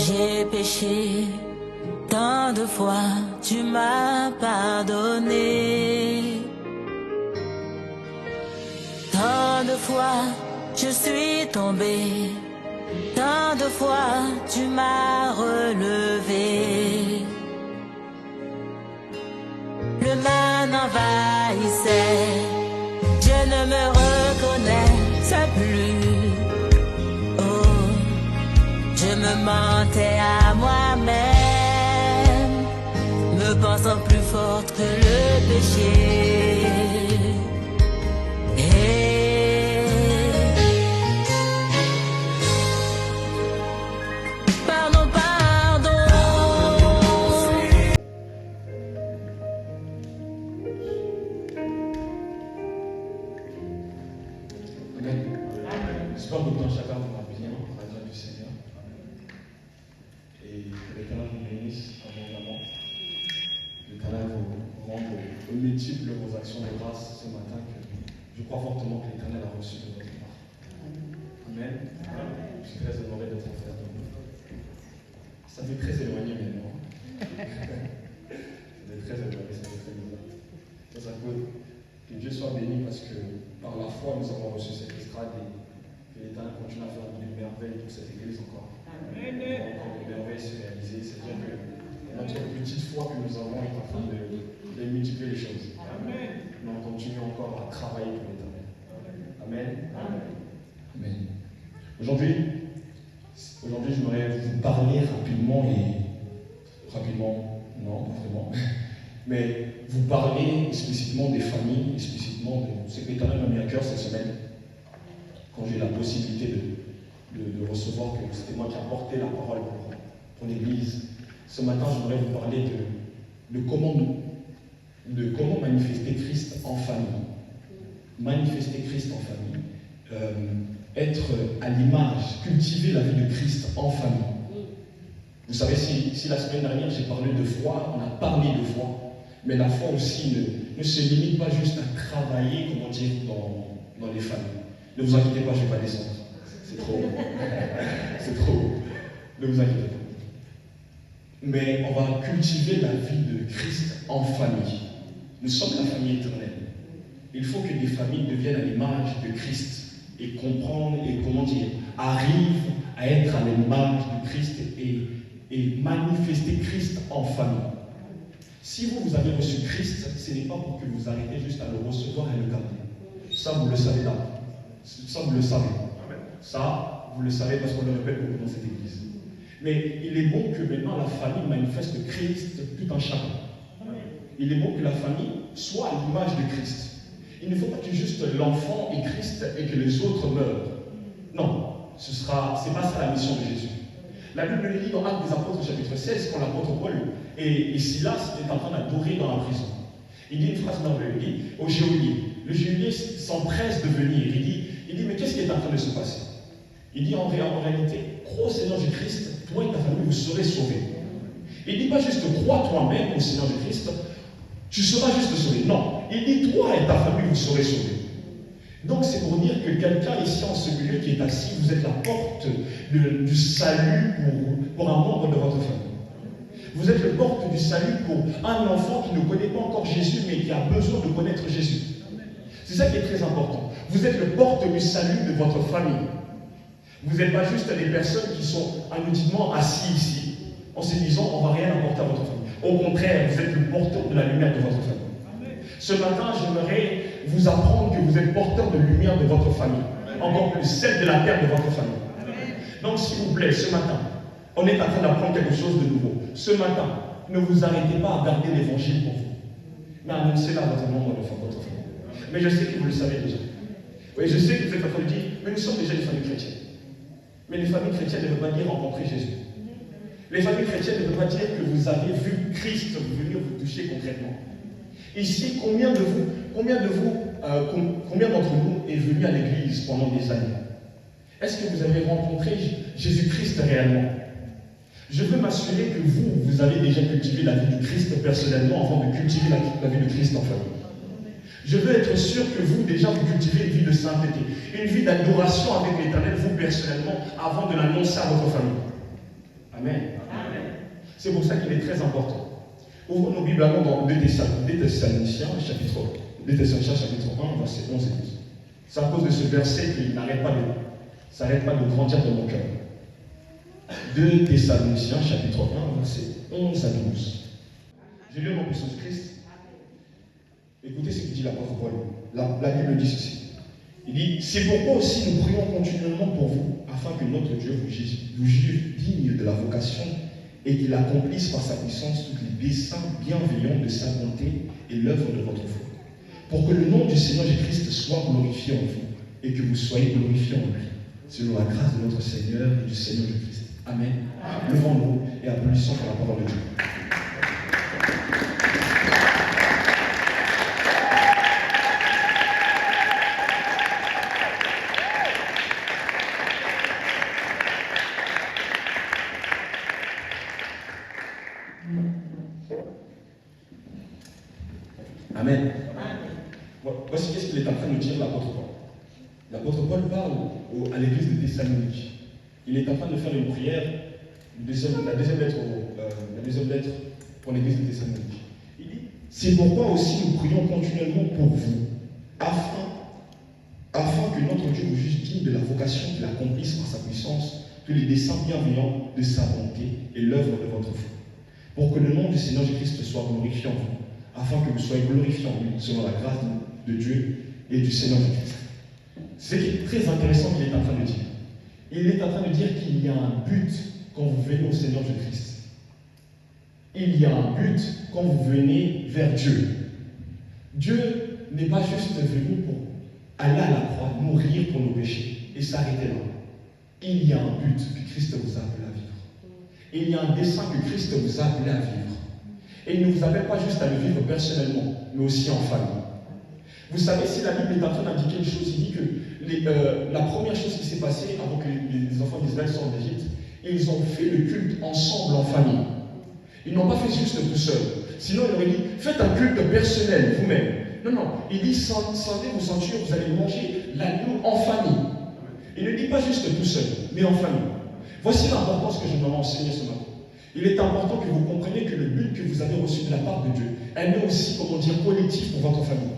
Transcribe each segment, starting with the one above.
J'ai péché, tant de fois tu m'as pardonné. Tant de fois je suis tombé, tant de fois tu m'as relevé. Le mal m'envahissait, je ne me reconnaissais plus. Oh, je me mentais à moi-même, me pensant plus forte que le péché. Pardon, pardon. Amen. J'espère que dans chacun vous va bien, à la grâce du Seigneur. Et que l'Éternel vous bénisse abondamment. Que l'Éternel vous rende multiples vos actions de grâce ce matin. Que je crois fortement que l'Éternel a reçu de votre part. Amen. Je suis très honoré d'être en face de vous. Ça fait très éloigné maintenant. Ça fait très éloigné, ça fait très bizarre. Ça peut que Dieu soit béni parce que par la foi nous avons reçu cette estrade et que l'Éternel continue à faire des merveilles pour cette église encore. Amen. Encore des merveilles se réaliser. C'est-à-dire que notre petite foi que nous avons est en train de multiplier les choses. Amen. Mais on continue encore à travailler pour l'Éternel. Amen. Amen. Amen. Aujourd'hui, j'aimerais vous parler rapidement, non, pas vraiment, mais vous parler explicitement des familles, explicitement de ce que l'Éternel m'a mis à cœur cette semaine, quand j'ai eu la possibilité de recevoir que c'était moi qui apportais la parole pour l'Église. Ce matin, j'aimerais vous parler de comment manifester Christ en famille. Manifester Christ en famille. Être à l'image, cultiver la vie de Christ en famille. Vous savez, si la semaine dernière j'ai parlé de foi, on a parlé de foi, mais la foi aussi ne se limite pas juste à travailler, comment dire, dans les familles. Ne vous inquiétez pas, je ne vais pas descendre. C'est trop. C'est trop. Ne vous inquiétez pas. Mais on va cultiver la vie de Christ en famille. Nous sommes la famille éternelle. Il faut que des familles deviennent à l'image de Christ et comprendre et comment dire, arrivent à être à l'image de Christ et manifester Christ en famille. Si vous avez reçu Christ, ce n'est pas pour que vous arrêtez juste à le recevoir et le garder. Ça, vous le savez d'abord. Ça, vous le savez. Ça, vous le savez parce qu'on le répète beaucoup dans cette église. Mais il est bon que maintenant la famille manifeste Christ tout en chacun. Il est bon que la famille soit à l'image de Christ. Il ne faut pas que juste l'enfant est Christ et que les autres meurent. Non, c'est pas ça la mission de Jésus. La Bible le dit dans Actes des Apôtres, chapitre 16, quand l'apôtre Paul et Silas étaient en train d'adorer dans la prison. Il dit une phrase merveilleuse, il dit au geôlier, le geôlier s'empresse de venir, il dit mais qu'est-ce qui est en train de se passer? Il dit en réalité, crois au Seigneur Jésus-Christ, toi et ta famille, vous serez sauvés. Il ne dit pas juste crois toi-même au Seigneur Jésus-Christ, tu seras juste sauvé. Non, il dit toi et ta famille, vous serez sauvés. Donc c'est pour dire que quelqu'un ici en ce milieu qui est assis, vous êtes la porte du salut pour un membre de votre famille. Vous êtes le porte du salut pour un enfant qui ne connaît pas encore Jésus, mais qui a besoin de connaître Jésus. C'est ça qui est très important. Vous êtes le porte du salut de votre famille. Vous n'êtes pas juste des personnes qui sont anonymement assis ici, en se disant on ne va rien apporter à votre famille. Au contraire, vous êtes le porteur de la lumière de votre famille. Ce matin, j'aimerais vous apprendre que vous êtes porteur de lumière de votre famille. Encore plus, celle de la terre de votre famille. Donc, s'il vous plaît, ce matin, on est en train d'apprendre quelque chose de nouveau. Ce matin, ne vous arrêtez pas à garder l'évangile pour vous. Mais annoncez-la à votre membre de votre famille. Mais je sais que vous le savez déjà. Oui, je sais que vous êtes en train de dire, mais nous sommes déjà des familles chrétiennes. Mais les familles chrétiennes ne veulent pas dire rencontrer Jésus. Les familles chrétiennes ne veulent pas dire que vous avez vu Christ venir vous toucher concrètement. Ici, combien d'entre nous est venu à l'église pendant des années? Est-ce que vous avez rencontré Jésus-Christ réellement? Je veux m'assurer que vous avez déjà cultivé la vie de Christ personnellement avant de cultiver la vie de Christ en famille. Je veux être sûr que vous, déjà, vous cultivez une vie de sainteté, une vie d'adoration avec l'Éternel, vous personnellement, avant de l'annoncer à votre famille. Amen. C'est pour ça qu'il est très important. Ouvrons nos Bibles alors dans 2 Thessaloniciens, chapitre 1, verset 11 et 12. C'est à cause de ce verset qu'il n'arrête pas de grandir dans mon cœur. 2 Thessaloniciens, chapitre 1, verset 11 à 12. J'ai lu au nom de Jésus-Christ. Écoutez ce que dit l'apôtre Paul. La Bible dit ceci. Il dit, c'est pourquoi aussi nous prions continuellement pour vous, afin que notre Dieu vous juge digne de la vocation et qu'il accomplisse par sa puissance tous les desseins bienveillants de sa bonté et l'œuvre de votre foi. Pour que le nom du Seigneur Jésus-Christ soit glorifié en vous et que vous soyez glorifiés en lui, selon la grâce de notre Seigneur et du Seigneur Jésus-Christ. Amen. Levons-nous et applaudissons pour la parole de Dieu. Amen. Voici qu'est-ce qu'il est en train de dire l'apôtre Paul. L'apôtre Paul parle à l'église de Thessalonique. Il est en train de faire une prière, la deuxième lettre pour l'église de Thessalonique. Il dit, c'est pourquoi aussi nous prions continuellement pour vous, afin que notre Dieu vous juge digne de la vocation qu'il accomplisse par sa puissance, tous les desseins bienveillants de sa bonté et l'œuvre de votre foi. Pour que le nom du Seigneur Jésus-Christ soit glorifié en vous, afin que vous soyez glorifiés en lui, selon la grâce de Dieu et du Seigneur Jésus-Christ. C'est très intéressant qu'il est en train de dire. Il est en train de dire qu'il y a un but quand vous venez au Seigneur Jésus-Christ. Il y a un but quand vous venez vers Dieu. Dieu n'est pas juste venu pour aller à la croix, mourir pour nos péchés et s'arrêter là. Il y a un but que Christ vous a appelé à vivre. Et il y a un dessein que Christ vous a appelé à vivre. Et il ne vous appelle pas juste à le vivre personnellement, mais aussi en famille. Vous savez, si la Bible est en train d'indiquer une chose, il dit que la première chose qui s'est passée avant que les enfants d'Israël sortent d'Égypte, ils ont fait le culte ensemble en famille. Ils n'ont pas fait juste tout seuls. Sinon, il aurait dit, faites un culte personnel vous-même. Non. Il dit, scindez vos ceintures, vous allez manger l'agneau en famille. Il ne dit pas juste tout seul, mais en famille. Voici l'importance que je dois enseigner ce matin. Il est important que vous compreniez que le but que vous avez reçu de la part de Dieu, elle est aussi, comment dire, collectif pour votre famille.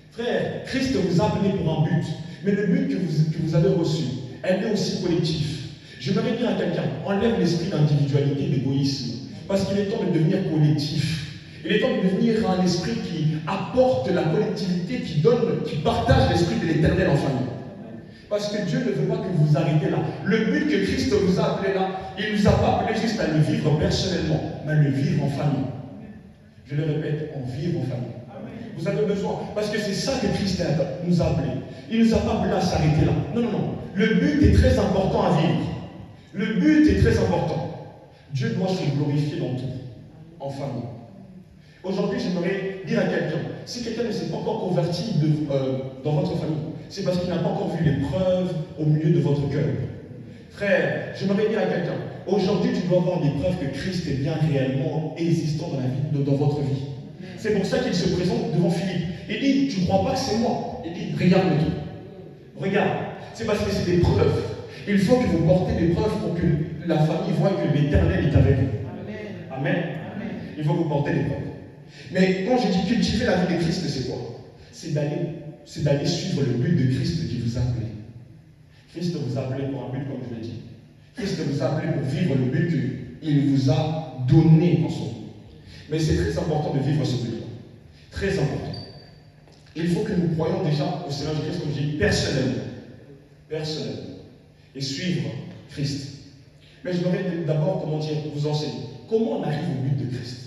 Frère, Christ vous a appelé pour un but, mais le but que vous avez reçu, elle est aussi collectif. J'aimerais dire à quelqu'un, enlève l'esprit d'individualité, d'égoïsme, parce qu'il est temps de devenir collectif. Il est temps de devenir un esprit qui apporte la collectivité, qui partage l'esprit de l'Éternel en famille. Parce que Dieu ne veut pas que vous arrêtez là. Le but que Christ vous a appelé là, il ne vous a pas appelé juste à le vivre personnellement, mais à le vivre en famille. Je le répète, en vivre en famille. Vous avez besoin, parce que c'est ça que Christ nous a appelé. Il ne nous a pas appelé à s'arrêter là. Non. Le but est très important à vivre. Le but est très important. Dieu doit se glorifier dans tout, en famille. Aujourd'hui, j'aimerais dire à quelqu'un, si quelqu'un ne s'est pas encore converti dans votre famille, c'est parce qu'il n'a pas encore vu l'épreuve au milieu de votre cœur. Frère, j'aimerais dire à quelqu'un, aujourd'hui tu dois avoir l'épreuve que Christ est bien réellement existant dans votre vie. C'est pour ça qu'il se présente devant Philippe. Il dit, tu ne crois pas que c'est moi? Il dit, regarde-le tout. Regarde, c'est parce que c'est des preuves. Il faut que vous portez des preuves pour que la famille voie que l'Éternel est avec vous. Amen. Il faut que vous portez des preuves. Mais quand je dis cultiver la vie de Christ, c'est quoi? C'est d'aller suivre le but de Christ qui vous a appelé. Christ vous a appelé pour un but, comme je l'ai dit. Christ vous a appelé pour vivre le but qu'il vous a donné dans son vie. Mais c'est très important de vivre ce but-là. Très important. Il faut que nous croyions déjà au Seigneur Jésus-Christ, comme je dis, personnellement. Et suivre Christ. Mais je voudrais d'abord, vous enseigner. Comment on arrive au but de Christ?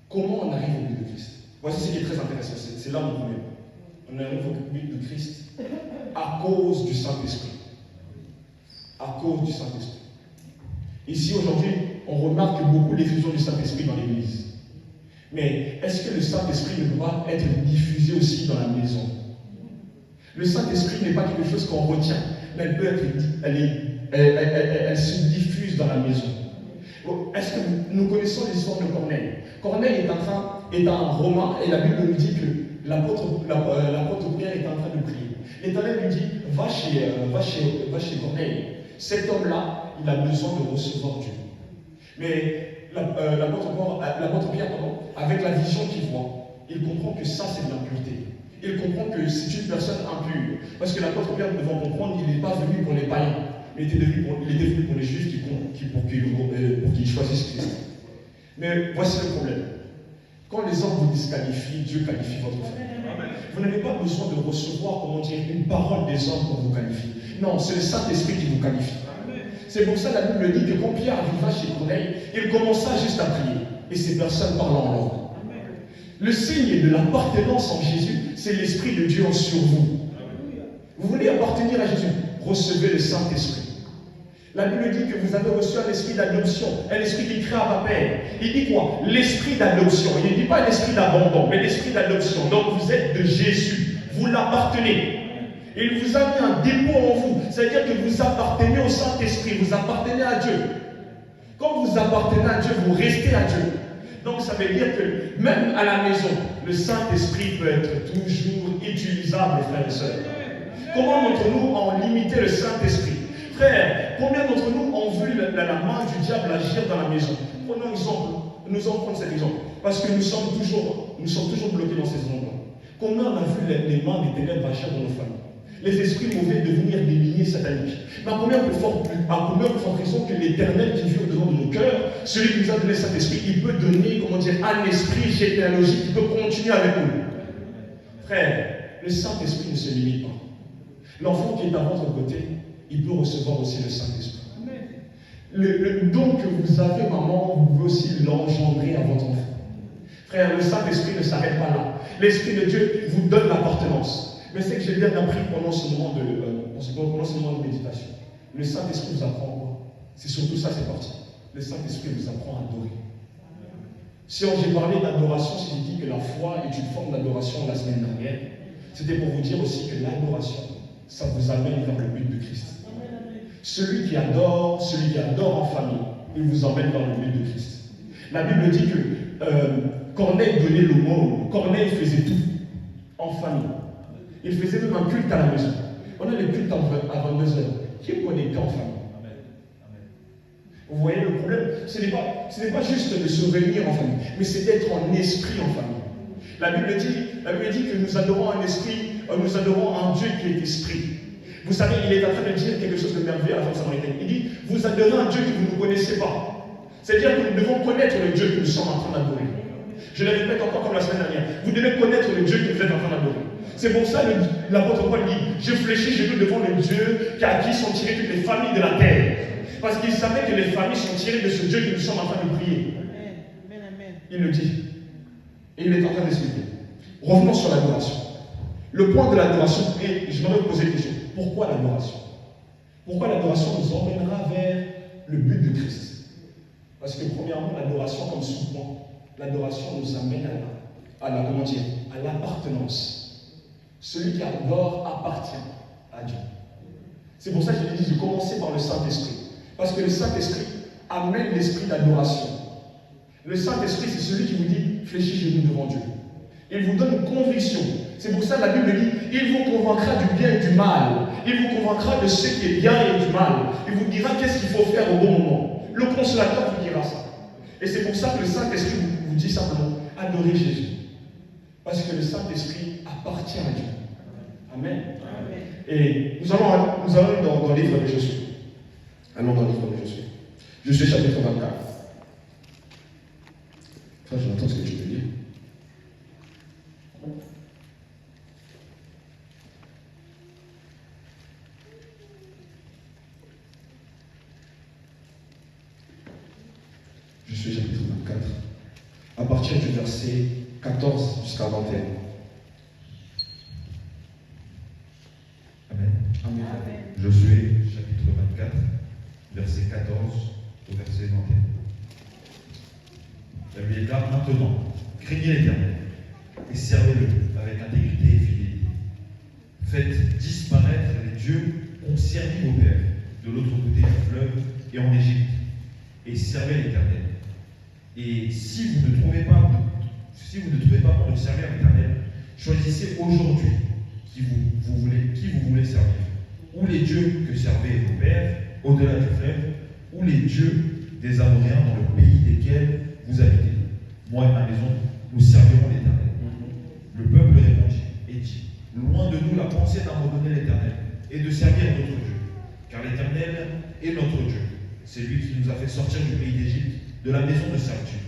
Comment on arrive au but de Christ? Voici ce qui est très intéressant. C'est là mon premier point. On arrive au but de Christ à cause du Saint-Esprit. À cause du Saint-Esprit. Ici, aujourd'hui, on remarque beaucoup l'effusion du Saint-Esprit dans l'Église. Mais est-ce que le Saint-Esprit ne peut pas être diffusé aussi dans la maison? Le Saint-Esprit n'est pas quelque chose qu'on retient, mais elle se diffuse dans la maison. Est-ce que nous connaissons l'histoire de Corneille? Corneille est un Romain, et la Bible nous dit que l'apôtre Pierre est en train de prier. L'Éternel lui dit, va chez Corneille. Cet homme-là, il a besoin de recevoir Dieu. Mais l'apôtre Pierre, avec la vision qu'il voit, il comprend que ça c'est de l'impureté. Il comprend que c'est une personne impure. Parce que l'apôtre Pierre devant comprendre, il n'est pas venu pour les païens, mais il était venu pour les juifs pour qu'ils choisissent Christ. Mais voici le problème. Quand les hommes vous disqualifient, Dieu qualifie votre foi. Vous n'avez pas besoin de recevoir, une parole des hommes pour vous qualifier. Non, c'est le Saint-Esprit qui vous qualifie. C'est pour ça que la Bible dit que quand Pierre arriva chez Corneille, il commença juste à prier. Et ces personnes parlant en langue. Le signe de l'appartenance en Jésus, c'est l'Esprit de Dieu sur vous. Vous voulez appartenir à Jésus, recevez le Saint-Esprit. La Bible dit que vous avez reçu un esprit d'adoption, un esprit qui crée à Père. Il dit quoi? L'esprit d'adoption. Il ne dit pas l'esprit d'abandon, mais l'esprit d'adoption. Donc vous êtes de Jésus, vous l'appartenez. Il vous a mis un dépôt en vous, c'est-à-dire que vous appartenez au Saint-Esprit, vous appartenez à Dieu. Quand vous appartenez à Dieu, vous restez à Dieu. Donc ça veut dire que même à la maison, le Saint-Esprit peut être toujours utilisable, frères et sœurs. Comment d'entre nous ont limité le Saint-Esprit? Frère, combien d'entre nous ont vu la main du diable agir dans la maison? Prenons un exemple, nous allons prendre cet exemple, parce que nous sommes toujours bloqués dans ces endroits. Combien on a vu les mains des ténèbres agir dans nos familles? Les esprits mauvais devenir des lignées sataniques. Mais à combien plus forte raison que l'Éternel qui vit au-dedans de nos cœurs, celui qui nous a donné cet esprit, il peut donner, un esprit généalogique qui peut continuer avec nous. Frère, le Saint-Esprit ne se limite pas. L'enfant qui est à votre côté, il peut recevoir aussi le Saint-Esprit. Le don que vous avez, maman, vous pouvez aussi l'engendrer à votre enfant. Frère, le Saint-Esprit ne s'arrête pas là. L'Esprit de Dieu vous donne l'appartenance. Mais c'est que j'ai bien appris pendant ce moment de méditation. Le Saint-Esprit vous apprend quoi? C'est surtout ça, c'est parti. Le Saint-Esprit vous apprend à adorer. Si j'ai parlé d'adoration, si j'ai dit que la foi est une forme d'adoration la semaine dernière, c'était pour vous dire aussi que l'adoration, ça vous amène vers le but de Christ. Celui qui adore en famille, il vous emmène vers le but de Christ. La Bible dit que Corneille donnait l'aumône, Corneille faisait tout en famille. Il faisait même un culte à la maison. On a le culte à 22h. Qui est connecté en famille? Vous voyez le problème? Ce n'est pas juste de se réunir en famille, mais c'est d'être en esprit en famille. La Bible dit que nous adorons un esprit, nous adorons un Dieu qui est esprit. Vous savez, il est en train de dire quelque chose de merveilleux à la femme samaritaine. Il dit, vous adorez un Dieu que vous ne connaissez pas. C'est-à-dire que nous devons connaître le Dieu que nous sommes en train d'adorer. Je le répète encore comme la semaine dernière. Vous devez connaître le Dieu que vous êtes en train d'adorer. C'est pour ça que l'apôtre Paul dit, je fléchis genoux devant le Dieu à qui sont tirées toutes les familles de la terre. Parce qu'il savait que les familles sont tirées de ce Dieu que nous sommes en train de prier. Il le dit. Et il est en train d'expliquer. Revenons sur l'adoration. Le point de l'adoration, et je m'en vais poser une question. Pourquoi l'adoration? Pourquoi l'adoration nous emmènera vers le but de Christ? Parce que premièrement, l'adoration comme sous-point, l'adoration nous amène à l'appartenance. Celui qui adore appartient à Dieu. C'est pour ça que je dis de commencer par le Saint-Esprit. Parce que le Saint-Esprit amène l'esprit d'adoration. Le Saint-Esprit, c'est celui qui vous dit fléchis genoux devant Dieu. Il vous donne une conviction. C'est pour ça que la Bible dit il vous convaincra du bien et du mal. Il vous convaincra de ce qui est bien et du mal. Il vous dira qu'est-ce qu'il faut faire au bon moment. Le consolateur vous dira ça. Et c'est pour ça que le Saint-Esprit vous dit simplement adorez Jésus. Parce que le Saint-Esprit appartient à Dieu. Amen. Amen. Et nous allons dans le livre de Josué. Allons dans le livre de Josué. Josué chapitre 24. Enfin, j'entends ce que tu veux dire. Josué chapitre 24. À partir du verset 14 jusqu'à 21. Amen. Amen. Josué, chapitre 24, verset 14 au verset 21. La Bible est là maintenant. Craignez l'Éternel et servez-le avec intégrité et fidélité. Faites disparaître les dieux qu'ont servi vos pères de l'autre côté du fleuve et en Égypte, et servez l'Éternel. Et si vous ne trouvez pas pour nous servir l'Éternel, choisissez aujourd'hui qui vous voulez servir. Ou les dieux que servaient vos pères au-delà du fleuve, ou les dieux des Amoréens dans le pays desquels vous habitez. Moi et ma maison, nous servirons l'Éternel. Le peuple répondit et dit, loin de nous la pensée d'abandonner l'Éternel et de servir notre Dieu. Car l'Éternel est notre Dieu. C'est lui qui nous a fait sortir du pays d'Égypte, de la maison de servitude,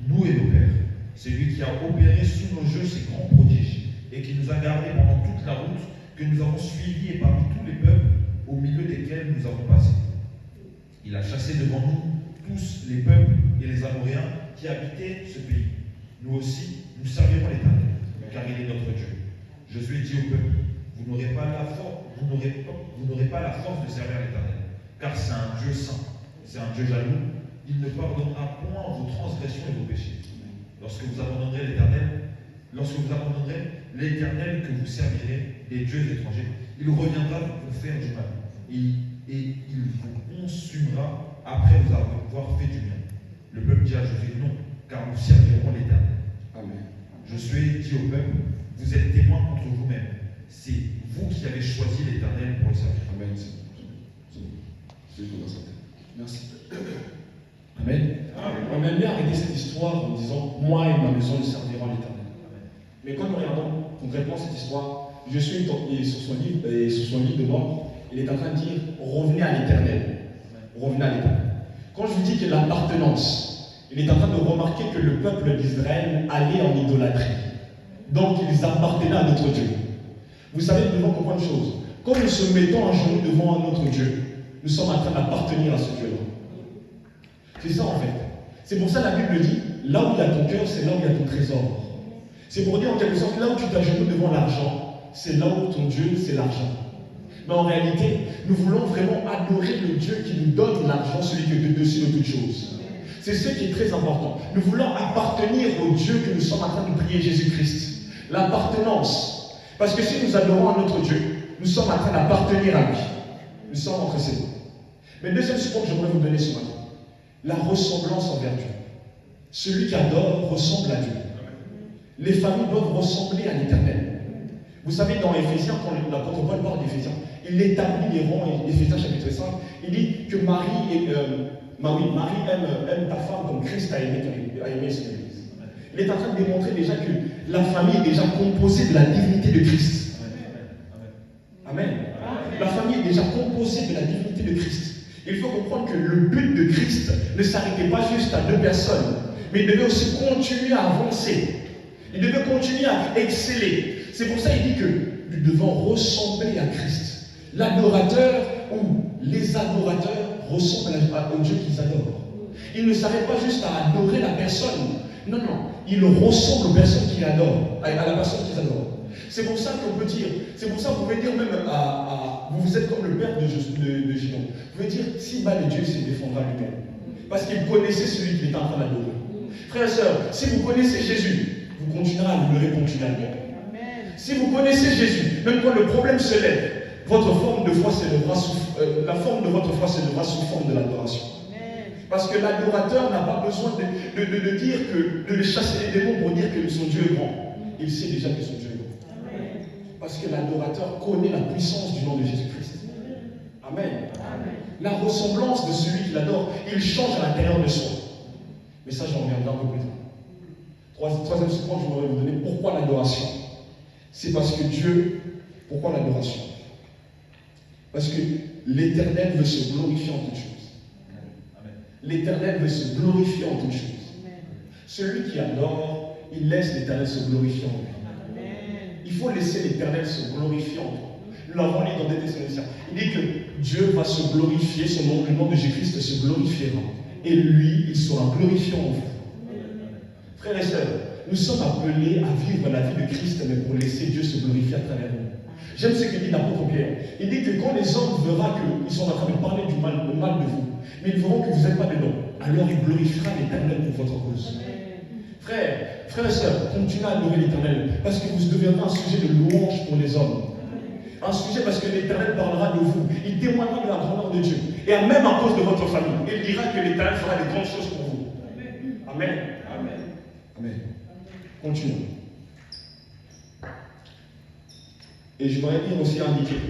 nous et nos pères. C'est lui qui a opéré sous nos yeux ces grands prodiges et qui nous a gardés pendant toute la route que nous avons suivie et parmi tous les peuples au milieu desquels nous avons passé. Il a chassé devant nous tous les peuples et les Amoréens qui habitaient ce pays. Nous aussi, nous servirons l'Éternel, car il est notre Dieu. Je suis dit au peuple, vous n'aurez pas la force de servir l'Éternel, car c'est un Dieu saint, c'est un Dieu jaloux. Il ne pardonnera point vos transgressions et vos péchés. Lorsque vous abandonnerez l'Éternel que vous servirez, des dieux étrangers, il reviendra vous faire du mal. Et il vous consumera après vous avoir fait du bien. Le peuple dit à Josué, non, car nous servirons l'Éternel. Amen. Josué dit au peuple, vous êtes témoins contre vous-même. C'est vous qui avez choisi l'Éternel pour le servir. Amen. Merci. Amen. On aime bien arrêter cette histoire en disant, moi et ma maison nous servirons l'Éternel. Mais quand nous regardons concrètement cette histoire, je suis sur son livre de mort, il est en train de dire, revenez à l'Éternel. Revenez à l'Éternel. Quand je vous dis que l'appartenance, il est en train de remarquer que le peuple d'Israël allait en idolâtrie. Donc ils appartenaient à notre Dieu. Vous savez, nous devons comprendre une chose. Quand nous se mettons à genoux devant notre Dieu, nous sommes en train d'appartenir à ce Dieu-là. C'est ça en fait. C'est pour ça que la Bible dit, là où il y a ton cœur, c'est là où il y a ton trésor. C'est pour dire en quelque sorte, là où tu t'agenouilles devant l'argent, c'est là où ton Dieu, c'est l'argent. Mais en réalité, nous voulons vraiment adorer le Dieu qui nous donne l'argent, celui qui est au-dessus de toutes choses. C'est ce qui est très important. Nous voulons appartenir au Dieu que nous sommes en train de prier, Jésus-Christ. L'appartenance. Parce que si nous adorons à notre Dieu, nous sommes en train d'appartenir à lui. Nous sommes entre ses mains. Mais le deuxième support que j'aimerais vous donner ce matin, la ressemblance envers Dieu. Celui qui adore ressemble à Dieu. Les familles doivent ressembler à l'Éternel. Vous savez, dans Éphésiens, quand l'apôtre Paul parle d'Éphésiens, il établit les rangs, Éphésiens chapitre 5, il dit que Marie aime ta femme comme Christ a aimé son Église. Il est en train de démontrer déjà que la famille est déjà composée de la divinité de Christ. Amen. La famille est déjà composée de la divinité de Christ. Il faut comprendre que le but de Christ ne s'arrêtait pas juste à 2 personnes, mais il devait aussi continuer à avancer. Il devait continuer à exceller. C'est pour ça qu'il dit que nous devons ressembler à Christ. L'adorateur ou les adorateurs ressemblent au Dieu qu'ils adorent. Ils ne s'arrêtent pas juste à adorer la personne. Non, ils ressemblent aux personnes qu'ils adorent, à la personne qu'ils adorent. C'est pour ça qu'on peut dire, c'est pour ça que vous pouvez dire même vous êtes comme le père de Gideon. Vous pouvez dire, si bas le Dieu se défendra lui-même. Parce qu'il connaissait celui qu'il était en train d'adorer. Frères et sœurs, si vous connaissez Jésus, vous continuerez à l'adorer continuellement. Si vous connaissez Jésus, même quand le problème se lève, votre forme de foi s'élèvera la forme de votre foi s'élèvera sous forme de l'adoration. Parce que l'adorateur n'a pas besoin de chasser les démons pour dire que son Dieu est grand. Il sait déjà que son Dieu est grand. Parce que l'adorateur connaît la puissance du nom de Jésus-Christ. Amen. La ressemblance de celui qui l'adore, il change à l'intérieur de soi. Mais ça, j'en reviendrai un peu plus tard. Troisième support que je voudrais vous donner, pourquoi l'adoration? C'est parce que Dieu, pourquoi l'adoration? Parce que l'Éternel veut se glorifier en toutes choses. L'Éternel veut se glorifier en toutes choses. Celui qui adore, il laisse l'Éternel se glorifier en lui. Il faut laisser l'Éternel se glorifier en toi. Nous l'avons lu dans des Thessaloniciens. Il dit que Dieu va se glorifier, le nom de Jésus-Christ se glorifiera. Et lui, il sera glorifié en vous. Frères et sœurs, nous sommes appelés à vivre la vie de Christ, mais pour laisser Dieu se glorifier à travers nous. J'aime ce que dit l'apôtre Pierre. Il dit que quand les hommes verront qu'ils sont en train de parler du mal, le mal de vous, mais ils verront que vous n'êtes pas dedans, alors il glorifiera l'Éternel pour votre cause. Frères et sœurs, continuez à adorer l'Éternel, parce que vous deviendrez un sujet de louange pour les hommes. Un sujet parce que l'Éternel parlera de vous. Il témoignera de la grandeur de Dieu. Et même à cause de votre famille, il dira que l'Éternel fera de grandes choses pour vous. Amen. Amen. Continuons. Et je voudrais bien aussi indiquer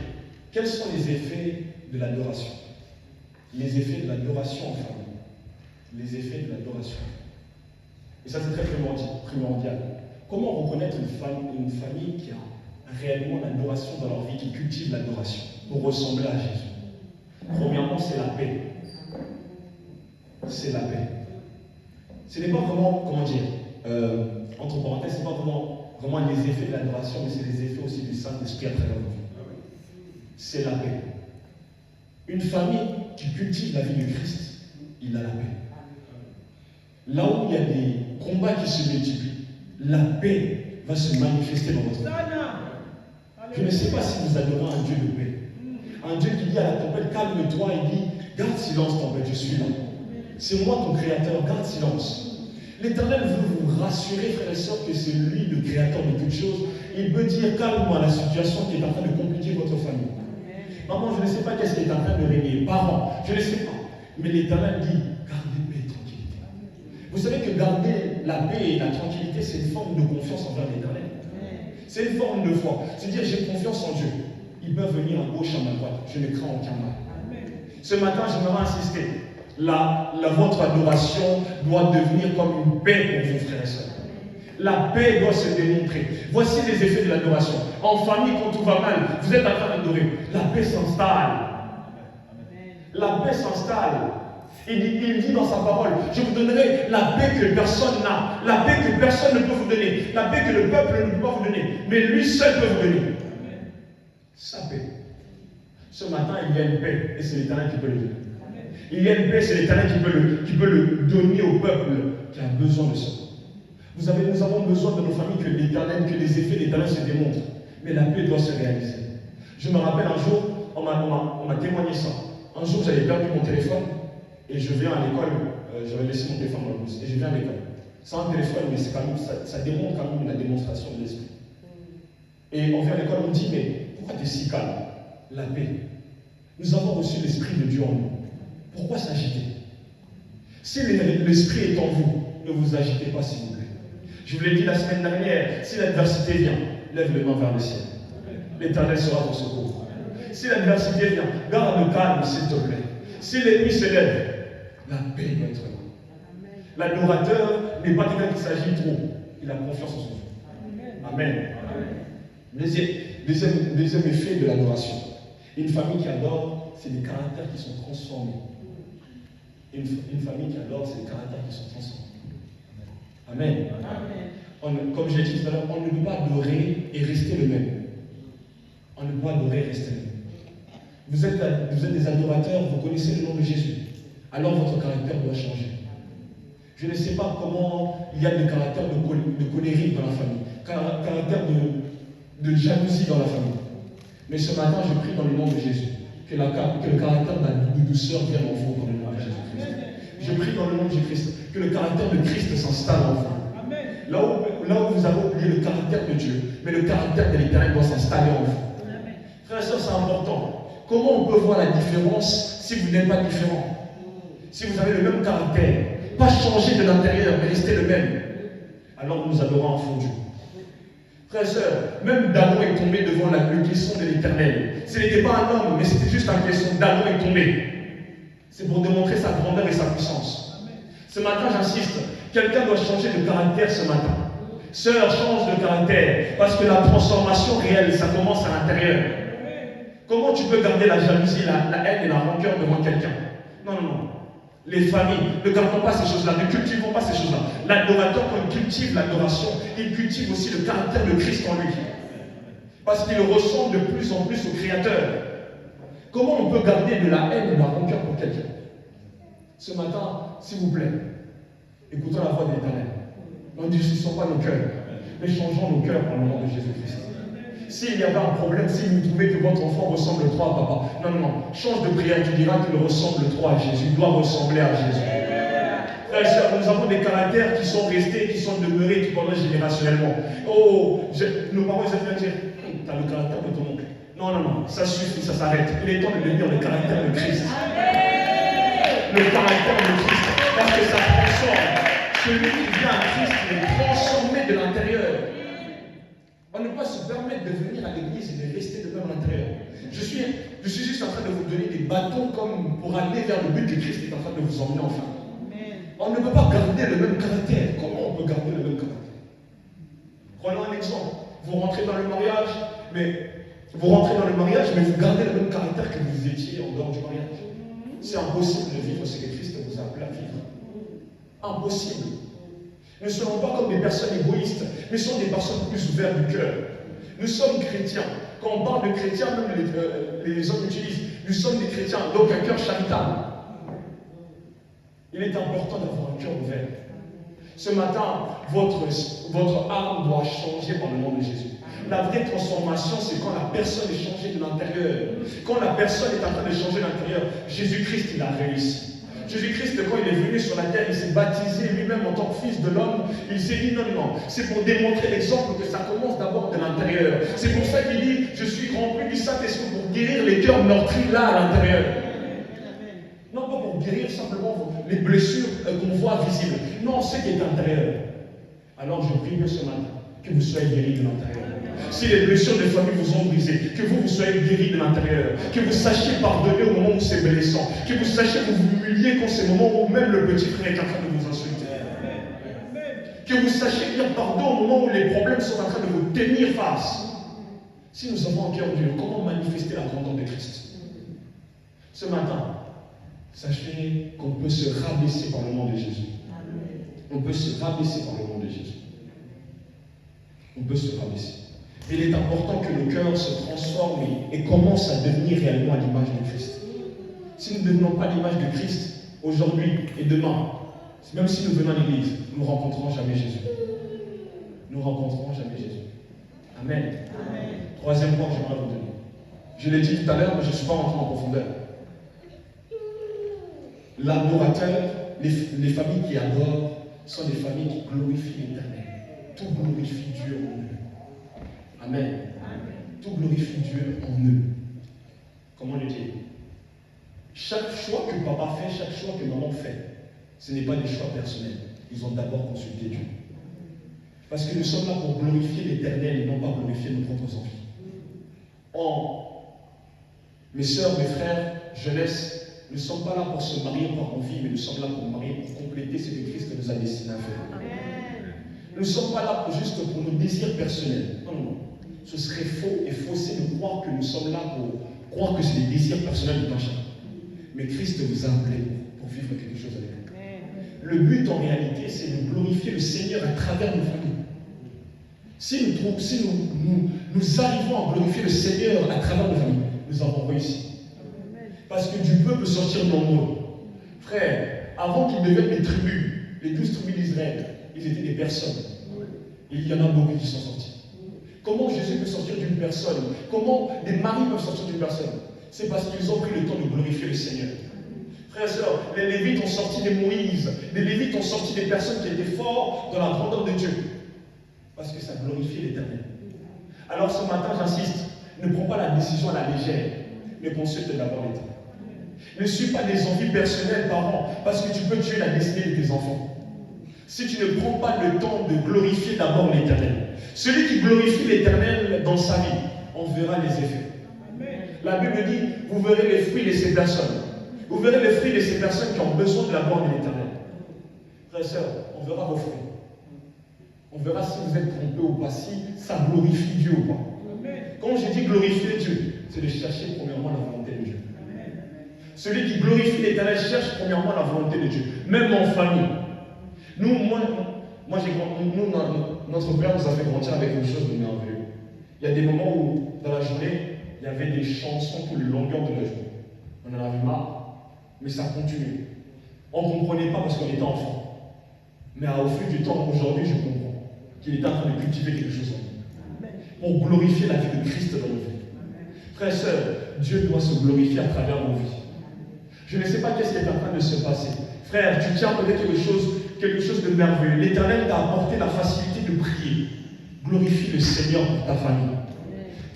quels sont les effets de l'adoration. Les effets de l'adoration en famille. les effets de l'adoration. Et ça, c'est très primordial. Comment reconnaître une famille qui a réellement l'adoration dans leur vie, qui cultive l'adoration pour ressembler à Jésus? Premièrement, c'est la paix. C'est la paix. Ce n'est pas vraiment, comment dire, entre parenthèses, ce n'est pas vraiment les effets de l'adoration, mais c'est les effets aussi du Saint-Esprit à travers nos vies. C'est la paix. Une famille qui cultive la vie de Christ, il a la paix. Là où il y a des combats qui se multiplient, la paix va se manifester dans votre vie. Je ne sais pas si vous adorez un Dieu de paix. Un Dieu qui dit à la tempête, calme-toi, il dit, garde silence tempête, je suis là. C'est moi ton créateur, garde silence. L'Éternel veut vous rassurer, frères et sœurs, que c'est lui le créateur de toutes choses. Il peut dire, calme-moi la situation qui est en train de compliquer votre famille. Maman, je ne sais pas qu'est-ce qui est en train de régner. Parents, je ne sais pas. Mais l'Éternel dit, gardez paix et tranquillité. Vous savez que garder la paix et la tranquillité, c'est une forme de confiance envers l'Éternel. C'est une forme de foi. C'est dire, j'ai confiance en Dieu. Il peut venir à gauche, à ma droite. Je ne crains aucun mal. Ce matin, j'aimerais insister. Votre adoration doit devenir comme une paix pour vos frères et sœurs. La paix doit se démontrer. Voici les effets de l'adoration. En famille, quand tout va mal, vous êtes en train d'adorer. La paix s'installe. La paix s'installe. Il dit dans sa parole, je vous donnerai la paix que personne n'a. La paix que personne ne peut vous donner. La paix que le peuple ne peut pas vous donner. Mais lui seul peut vous donner. Sa paix. Ce matin, il y a une paix et c'est l'Éternel qui peut le donner. Il y a une paix, c'est l'Éternel qui peut le donner au peuple qui a besoin de ça. Nous avons besoin de nos familles que l'Éternel, que les effets de l'Éternel se démontrent. Mais la paix doit se réaliser. Je me rappelle un jour, on m'a témoigné ça. Un jour, j'avais perdu mon téléphone et je viens à l'école. J'avais laissé mon téléphone dans la blouse et je viens à l'école. C'est un téléphone, mais c'est quand même, ça démontre quand même la démonstration de l'esprit. Et on vient à l'école, on me dit, mais pourquoi tu es si calme? La paix. Nous avons reçu l'Esprit de Dieu en nous. Pourquoi s'agiter? Si l'Esprit est en vous, ne vous agitez pas, s'il vous plaît. Je vous l'ai dit la semaine dernière, si l'adversité vient, lève les mains vers le ciel. L'Éternel sera ton secours. Si l'adversité vient, garde le calme, s'il te plaît. Si l'ennemi se lève, la paix doit être là. L'adorateur n'est pas quelqu'un qui s'agit trop. Il a confiance en son Dieu. Amen. Deuxième effet de l'adoration. Une famille qui adore, c'est des caractères qui sont transformés. Une famille qui adore, c'est des caractères qui sont transformés. Amen. Comme je l'ai dit tout à l'heure, on ne peut pas adorer et rester le même. On ne peut pas adorer et rester le même. Vous êtes des adorateurs, vous connaissez le nom de Jésus. Alors votre caractère doit changer. Je ne sais pas comment il y a des caractères de colérique dans la famille, caractère de jalousie dans la famille. Mais ce matin, je prie dans le nom de Jésus que le caractère de douceur vienne en vous dans le nom de Jésus-Christ. Je prie dans le nom de Jésus-Christ que le caractère de Christ s'installe en vous. Là où vous avez oublié le caractère de Dieu, mais le caractère de l'Éternel doit s'installer en vous. Frères et sœurs, c'est important. Comment on peut voir la différence si vous n'êtes pas différent? Si vous avez le même caractère, pas changer de l'intérieur, mais rester le même, alors nous adorons un fond Dieu. Frères et sœurs, même Dagon est tombé devant le caisson de l'Éternel. Ce n'était pas un homme, mais c'était juste un caisson. Dagon est tombé. C'est pour démontrer sa grandeur et sa puissance. Ce matin, j'insiste, quelqu'un doit changer de caractère ce matin. Sœur, change de caractère, parce que la transformation réelle, ça commence à l'intérieur. Comment tu peux garder la jalousie, la haine et la rancœur devant quelqu'un? Non. Les familles, ne gardons pas ces choses-là, ne cultivons pas ces choses-là. L'adorateur, quand il cultive l'adoration, il cultive aussi le caractère de Christ en lui. Parce qu'il ressemble de plus en plus au Créateur. Comment on peut garder de la haine et de la rancœur pour quelqu'un? Ce matin, s'il vous plaît, écoutons la voix de l'Éternel. Ne discutons pas nos cœurs, mais changeons nos cœurs dans le nom de Jésus-Christ. S'il y avait un problème, si vous trouvez que votre enfant ressemble trop à papa, non, change de prière, tu diras qu'il ressemble trop à Jésus, il doit ressembler à Jésus. Frères et sœurs, nous avons des caractères qui sont restés, qui sont demeurés pendant générationnellement. Nos parents, ils aiment bien dire, tu as le caractère de ton oncle. Non, ça suffit, ça s'arrête. Il est temps de devenir le caractère de Christ. Le caractère de Christ, parce que ça transforme. Celui qui vient à Christ, il est transformé de l'intérieur. On ne peut pas se permettre de venir à l'église et de rester de même à l'intérieur. Je suis juste en train de vous donner des bâtons comme pour aller vers le but que Christ est en train de vous emmener enfin. On ne peut pas garder le même caractère. Comment on peut garder le même caractère? Prenons un exemple. Vous rentrez dans le mariage, mais vous gardez le même caractère que vous étiez en dehors du mariage. C'est impossible de vivre ce que Christ vous a appelé à vivre. Impossible. Nous ne serons pas comme des personnes égoïstes, mais sommes des personnes plus ouvertes du cœur. Nous sommes chrétiens. Quand on parle de chrétiens, même les hommes utilisent, nous sommes des chrétiens, donc un cœur charitable. Il est important d'avoir un cœur ouvert. Ce matin, votre âme doit changer par le nom de Jésus. La vraie transformation, c'est quand la personne est changée de l'intérieur. Quand la personne est en train de changer de l'intérieur, Jésus-Christ, il a réussi. Jésus-Christ, quand il est venu sur la terre, il s'est baptisé lui-même en tant que fils de l'homme. Il s'est dit non, non, c'est pour démontrer l'exemple que ça commence d'abord de l'intérieur. C'est pour ça qu'il dit, je suis rempli du Saint-Esprit pour guérir les cœurs meurtris là à l'intérieur. Non pas pour guérir simplement les blessures qu'on voit visibles. Non, ce qui est intérieur. Alors je prie que ce matin, que vous soyez guéris de l'intérieur. Si les blessures de famille vous ont brisé, que vous soyez guéris de l'intérieur, que vous sachiez pardonner au moment où c'est blessant, que vous sachiez vous humilier quand c'est le moment où même le petit frère est en train de vous insulter. Que vous sachiez dire pardon au moment où les problèmes sont en train de vous tenir face. Si nous avons un cœur dur, comment manifester la grandeur de Christ? Ce matin, sachez qu'on peut se rabaisser par le nom de Jésus. On peut se rabaisser par le nom de Jésus. On peut se rabaisser. Il est important que le cœur se transforme et commence à devenir réellement à l'image de Christ. Si nous ne devenons pas l'image de Christ, aujourd'hui et demain, même si nous venons à l'église, nous ne rencontrerons jamais Jésus. Nous ne rencontrerons jamais Jésus. Amen. Amen. Troisième point que j'aimerais vous donner. Je l'ai dit tout à l'heure, mais je ne suis pas rentré en profondeur. L'adorateur, les familles qui adorent, sont des familles qui glorifient l'Éternel. Tout glorifie Dieu en eux. Amen. Amen. Tout glorifie Dieu en eux. Comment le dire? Chaque choix que papa fait, chaque choix que maman fait, ce n'est pas des choix personnels. Ils ont d'abord consulté Dieu. Parce que nous sommes là pour glorifier l'Éternel et non pas glorifier nos propres envies. Mes sœurs, mes frères, jeunesse, nous ne sommes pas là pour se marier par envie, mais nous sommes là pour marier, pour compléter ce que Christ nous a destiné à faire. Amen. Nous ne sommes pas là juste pour nos désirs personnels. Non, non. Ce serait faux et faussé de croire que nous sommes là pour croire que c'est des désirs personnels de chacun. Mais Christ vous a appelé pour vivre quelque chose avec vous. Le but en réalité, c'est de glorifier le Seigneur à travers nos familles. Si nous arrivons à glorifier le Seigneur à travers nos familles, nous avons réussi. Parce que du peuple sortir nombreux. Frère, avant qu'ils deviennent les tribus, les 12 tribus d'Israël, ils étaient des personnes. Et il y en a beaucoup qui sont sortis. Comment Jésus peut sortir d'une personne? Comment des maris peuvent sortir d'une personne? C'est parce qu'ils ont pris le temps de glorifier le Seigneur. Frères et sœurs, les Lévites ont sorti des Moïse. Les Lévites ont sorti des personnes qui étaient forts dans la grandeur de Dieu. Parce que ça glorifiait l'Éternel. Alors ce matin, j'insiste, ne prends pas la décision à la légère, mais consulte d'abord l'Éternel. Ne suis pas des envies personnelles, parents, parce que tu peux tuer la destinée de tes enfants. Si tu ne prends pas le temps de glorifier d'abord l'Éternel. Celui qui glorifie l'Éternel dans sa vie, on verra les effets. La Bible dit, vous verrez les fruits de ces personnes. Vous verrez les fruits de ces personnes qui ont besoin de la gloire de l'Éternel. Frères et sœurs, on verra vos fruits. On verra si vous êtes trompés ou pas, si ça glorifie Dieu ou pas. Quand je dis glorifier Dieu, c'est de chercher premièrement la volonté de Dieu. Celui qui glorifie l'Éternel cherche premièrement la volonté de Dieu, même en famille. Notre Père nous a fait grandir avec une chose de merveilleux. Il y a des moments où, dans la journée, il y avait des chansons pour les longueurs de la journée. On en avait marre, mais ça continue. On ne comprenait pas parce qu'on était enfant. Mais au fil du temps, aujourd'hui, je comprends qu'il est en train de cultiver quelque chose en nous. Pour glorifier la vie de Christ dans nos vies. Frères et sœurs, Dieu doit se glorifier à travers nos vies. Je ne sais pas qu'est-ce qui est en train de se passer. Frère, tu tiens peut-être quelque chose de merveilleux. L'Éternel t'a apporté la facilité de prier. Glorifie le Seigneur pour ta famille.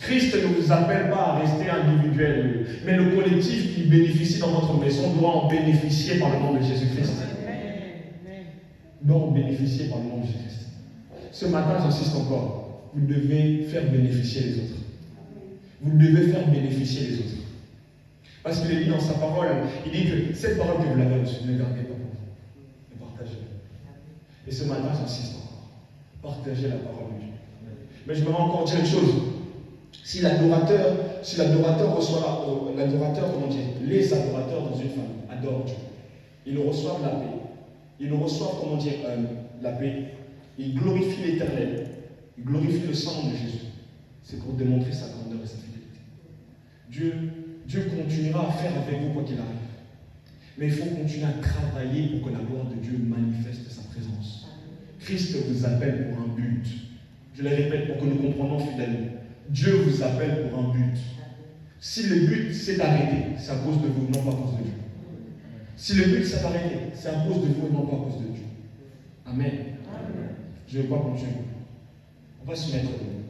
Christ ne vous appelle pas à rester individuel, mais le collectif qui bénéficie dans votre maison doit en bénéficier par le nom de Jésus-Christ. Doit en bénéficier par le nom de Jésus-Christ. Ce matin, j'insiste encore, vous devez faire bénéficier les autres. Vous devez faire bénéficier les autres. Parce qu'il est dit dans sa parole, il dit que cette parole que vous l'avez reçue, ne gardez pas pour vous. Ne partagez Et ce matin, j'insiste encore. Partagez la parole de Dieu. Mais je me rends compte d'une chose. Si l'adorateur reçoit, les adorateurs dans une famille adorent Dieu, ils reçoivent la paix. Ils reçoivent, la paix. Ils glorifient l'Éternel. Ils glorifient le sang de Jésus. C'est pour démontrer sa grandeur et sa fidélité. Dieu continuera à faire avec vous quoi qu'il arrive. Mais il faut continuer à travailler pour que la gloire de Dieu manifeste sa présence. Christ vous appelle pour un but. Je le répète pour que nous comprenions fidèlement. Dieu vous appelle pour un but. Si le but c'est d'arrêter, c'est à cause de vous, non pas à cause de Dieu. Si le but c'est d'arrêter, c'est à cause de vous et non pas à cause de Dieu. Amen. Je ne vais pas continuer. On va se mettre debout.